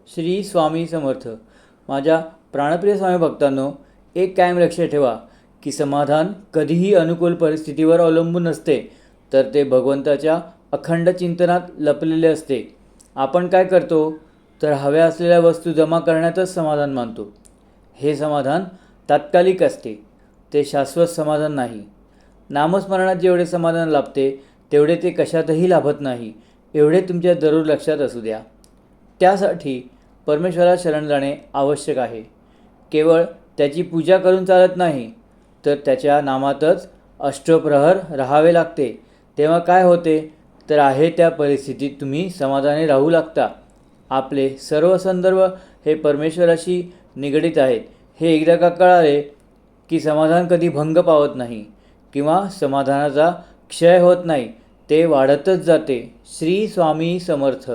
श्री स्वामी समर्थ. माझ्या प्राणप्रिय स्वामी भक्तांनो, एक कायम लक्षात ठेवा की समाधान कधीही अनुकूल परिस्थितीवर अवलंबून नसते, तर ते भगवंताच्या अखंड चिंतनात लपलेले असते. आपण काय करतो तर हव्या असलेल्या वस्तू जमा करण्यातच समाधान मानतो. हे समाधान तात्कालिक असते, ते शाश्वत समाधान नाही. नामस्मरणात जेवढे समाधान लाभते तेवढे ते कशातही लाभत नाही, एवढे तुमच्या जरूर लक्षात असू द्या. त्यासाठी परमेश्वरात शरण जाणे आवश्यक आहे. केवळ त्याची पूजा करून चालत नाही, तर त्याच्या नामातच अष्टप्रहर राहावे लागते. तेव्हा काय होते तर आहे त्या परिस्थितीत तुम्ही समाधानी राहू लागता. आपले सर्व संदर्भ हे परमेश्वराशी निगडीत आहेत. हे एकदा का कळाले की समाधान कधी भंग पावत नाही किंवा समाधानाचा क्षय होत नाही, ते वाढतच जाते. श्री स्वामी समर्थ.